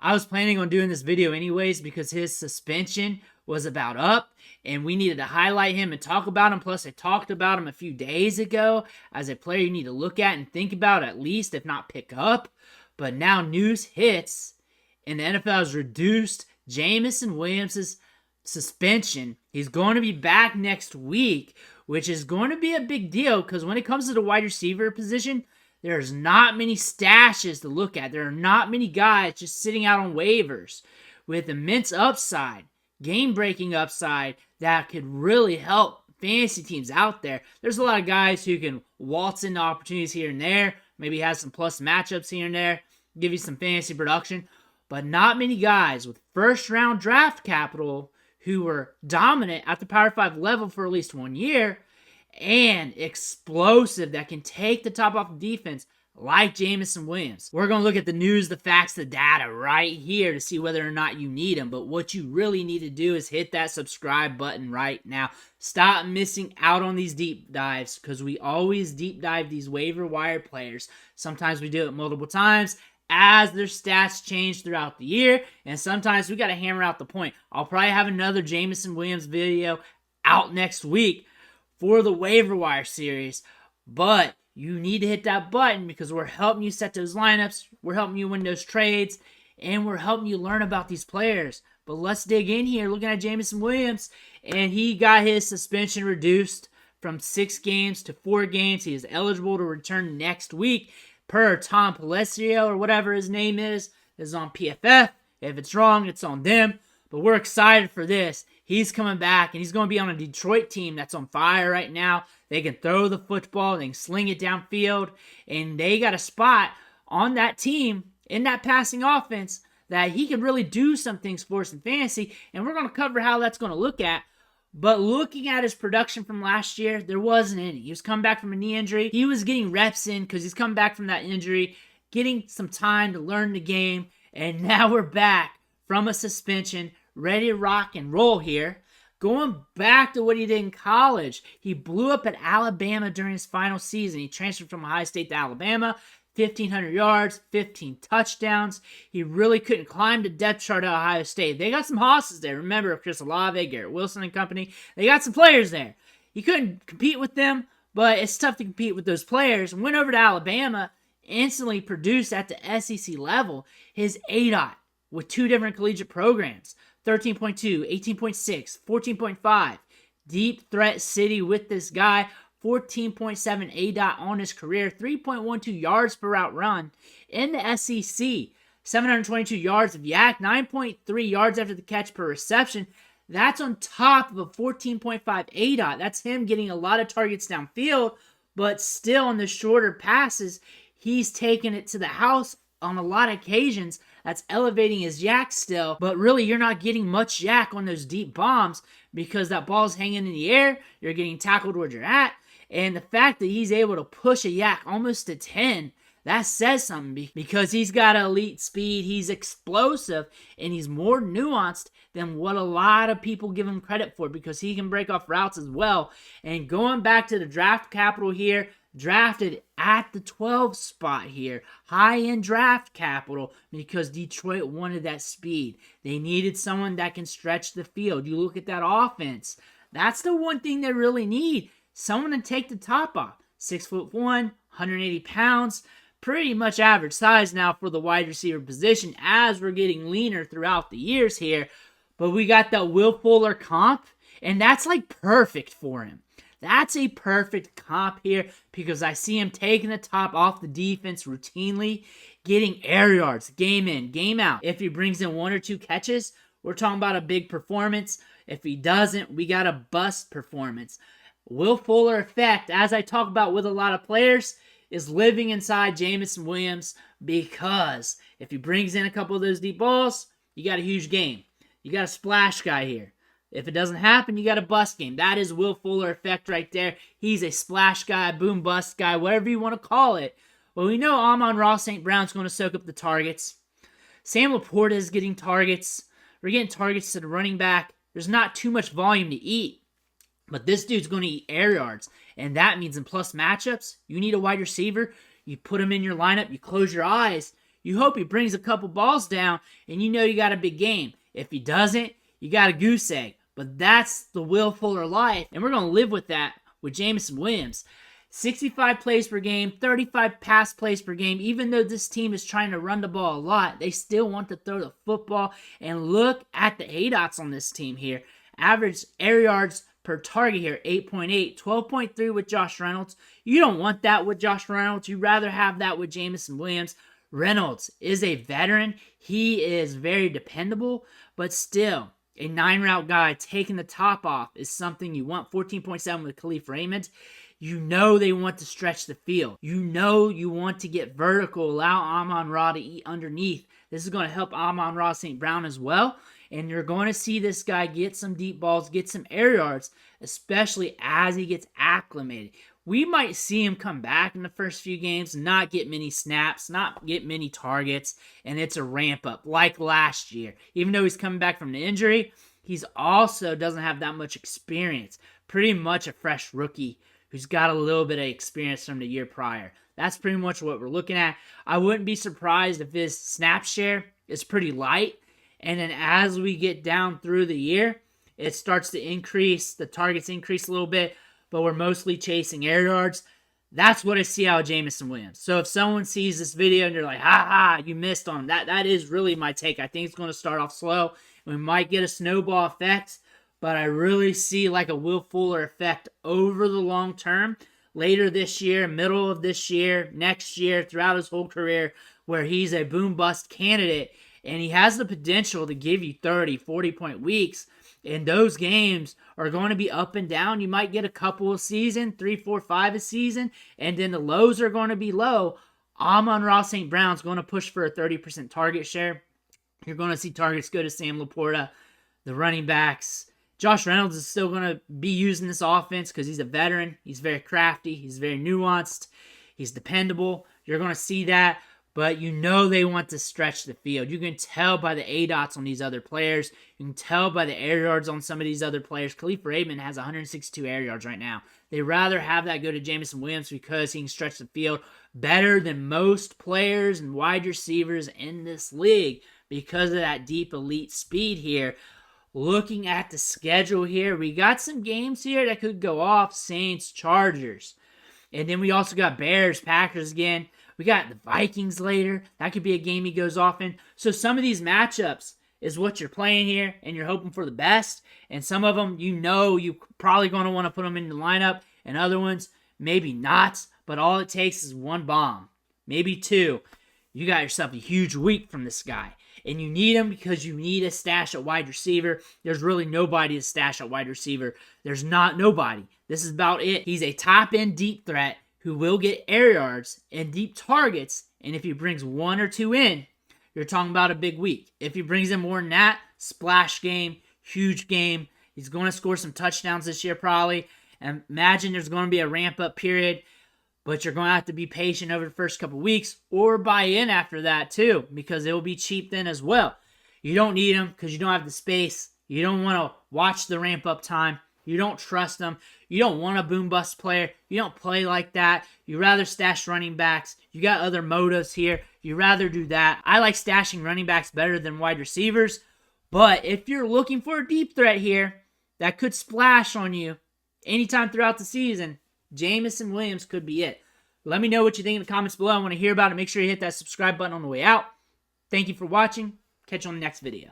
I was planning on doing this video anyways because his suspension was about up and we needed to highlight him and talk about him. Plus, I talked about him a few days ago as a player you need to look at and think about at least, if not pick up. But now news hits and the NFL has reduced Jameson Williams' suspension. He's going to be back next week, which is going to be a big deal because when it comes to the wide receiver position, there's not many stashes to look at. There are not many guys just sitting out on waivers with immense upside, game-breaking upside that could really help fantasy teams out there. There's a lot of guys who can waltz into opportunities here and there, maybe have some plus matchups here and there, give you some fantasy production, but not many guys with first-round draft capital who were dominant at the Power 5 level for at least 1 year and explosive that can take the top off the defense like Jameson Williams. We're going to look at the news, the facts, the data right here to see whether or not you need them. But what you really need to do is hit that subscribe button right now. Stop missing out on these deep dives because we always deep dive these waiver wire players. Sometimes we do it multiple times as their stats change throughout the year. And sometimes we got to hammer out the point. I'll probably have another Jameson Williams video out next week for the waiver wire series, but you need to hit that button because we're helping you set those lineups, we're helping you win those trades, and we're helping you learn about these players. But let's dig in here, looking at Jameson Williams, and he got his suspension reduced from 6 games to 4 games. He is eligible to return next week per Tom Pelissero or whatever his name is. This is on PFF. If it's wrong, it's on them. But we're excited for this. He's coming back, and he's going to be on a Detroit team that's on fire right now. They can throw the football, they can sling it downfield, and they got a spot on that team in that passing offense that he can really do some things for us in fantasy, and we're going to cover how that's going to look at. But looking at his production from last year, there wasn't any. He was coming back from a knee injury. He was getting reps in because he's coming back from that injury, getting some time to learn the game, and now we're back from a suspension, ready to rock and roll here. Going back to what he did in college, he blew up at Alabama during his final season. He transferred from Ohio State to Alabama, 1,500 yards, 15 touchdowns. He really couldn't climb the depth chart at Ohio State. They got some hosses there. Remember, Chris Olave, Garrett Wilson and company. They got some players there. He couldn't compete with them, but it's tough to compete with those players. Went over to Alabama, instantly produced at the SEC level his ADOT with 2 different collegiate programs. 13.2, 18.6, 14.5. Deep threat city with this guy. 14.7 ADOT on his career. 3.12 yards per route run in the SEC. 722 yards of yak. 9.3 yards after the catch per reception. That's on top of a 14.5 ADOT. That's him getting a lot of targets downfield, but still on the shorter passes, he's taking it to the house on a lot of occasions. That's elevating his yak still, but really you're not getting much yak on those deep bombs because that ball's hanging in the air, you're getting tackled where you're at, and the fact that he's able to push a yak almost to 10, that says something because he's got elite speed, he's explosive, and he's more nuanced than what a lot of people give him credit for because he can break off routes as well. And going back to the draft capital here, drafted at the 12 spot here. High-end draft capital because Detroit wanted that speed. They needed someone that can stretch the field. You look at that offense. That's the one thing they really need. Someone to take the top off. 6'1", 180 pounds. Pretty much average size now for the wide receiver position as we're getting leaner throughout the years here. But we got that Will Fuller comp, and that's like perfect for him. That's a perfect comp here because I see him taking the top off the defense routinely, getting air yards, game in, game out. If he brings in 1 or 2 catches, we're talking about a big performance. If he doesn't, we got a bust performance. Will Fuller effect, as I talk about with a lot of players, is living inside Jameson Williams because if he brings in a couple of those deep balls, you got a huge game. You got a splash guy here. If it doesn't happen, you got a bust game. That is Will Fuller effect right there. He's a splash guy, boom bust guy, whatever you want to call it. Well, we know Amon-Ra St. Brown's going to soak up the targets. Sam Laporta is getting targets. We're getting targets to the running back. There's not too much volume to eat. But this dude's going to eat air yards. And that means in plus matchups, you need a wide receiver. You put him in your lineup. You close your eyes. You hope he brings a couple balls down, and you know you got a big game. If he doesn't, you got a goose egg. But that's the Will Fuller life, and we're going to live with that with Jameson Williams. 65 plays per game, 35 pass plays per game. Even though this team is trying to run the ball a lot, they still want to throw the football. And look at the ADOTs on this team here. Average air yards per target here, 8.8, 12.3 with Josh Reynolds. You don't want that with Josh Reynolds. You'd rather have that with Jameson Williams. Reynolds is a veteran. He is very dependable, but still, a 9-route guy taking the top off is something you want. 14.7 with Khalif Raymond. You know they want to stretch the field. You know you want to get vertical, allow Amon-Ra to eat underneath. This is going to help Amon-Ra St. Brown as well. And you're going to see this guy get some deep balls, get some air yards, especially as he gets acclimated. We might see him come back in the first few games, not get many snaps, not get many targets, and it's a ramp up like last year. Even though he's coming back from the injury, he's also doesn't have that much experience. Pretty much a fresh rookie who's got a little bit of experience from the year prior. That's pretty much what we're looking at. I wouldn't be surprised if his snap share is pretty light, and then as we get down through the year, it starts to increase, the targets increase a little bit, but we're mostly chasing air yards. That's what I see out of Jameson Williams. So if someone sees this video and you're like, you missed on him, that is really my take. I think it's going to start off slow. We might get a snowball effect, but I really see like a Will Fuller effect over the long term, later this year, middle of this year, next year, throughout his whole career, where he's a boom-bust candidate, and he has the potential to give you 30, 40-point weeks, and those games are going to be up and down. You might get a couple a season, 3, 4, 5 a season, and then the lows are going to be low. Amon-Ra St. Brown's going to push for a 30% target share. You're going to see targets go to Sam Laporta, the running backs. Josh Reynolds is still going to be using this offense because he's a veteran. He's very crafty. He's very nuanced. He's dependable. You're going to see that, but you know they want to stretch the field. You can tell by the ADOTs on these other players. You can tell by the air yards on some of these other players. Khalif Raymond has 162 air yards right now. They'd rather have that go to Jameson Williams because he can stretch the field better than most players and wide receivers in this league because of that deep elite speed here. Looking at the schedule here, we got some games here that could go off. Saints, Chargers. And then we also got Bears, Packers again. We got the Vikings later. That could be a game he goes off in. So some of these matchups is what you're playing here, and you're hoping for the best. And some of them, you know you're probably going to want to put them in the lineup. And other ones, maybe not. But all it takes is one bomb. Maybe two. You got yourself a huge week from this guy. And you need him because you need a stash at wide receiver. There's really nobody to stash at wide receiver. There's not nobody. This is about it. He's a top-end deep threat who will get air yards and deep targets. And if he brings 1 or 2 in, you're talking about a big week. If he brings in more than that, splash game, huge game. He's going to score some touchdowns this year probably. And imagine there's going to be a ramp-up period. But you're going to have to be patient over the first couple weeks or buy in after that too because it will be cheap then as well. You don't need them because you don't have the space. You don't want to watch the ramp up time. You don't trust them. You don't want a boom bust player. You don't play like that. You rather stash running backs. You got other motives here. You rather do that. I like stashing running backs better than wide receivers. But if you're looking for a deep threat here that could splash on you anytime throughout the season, Jameson Williams could be it. Let me know what you think in the comments below. I want to hear about it. Make sure you hit that subscribe button on the way out. Thank you for watching. Catch you on the next video.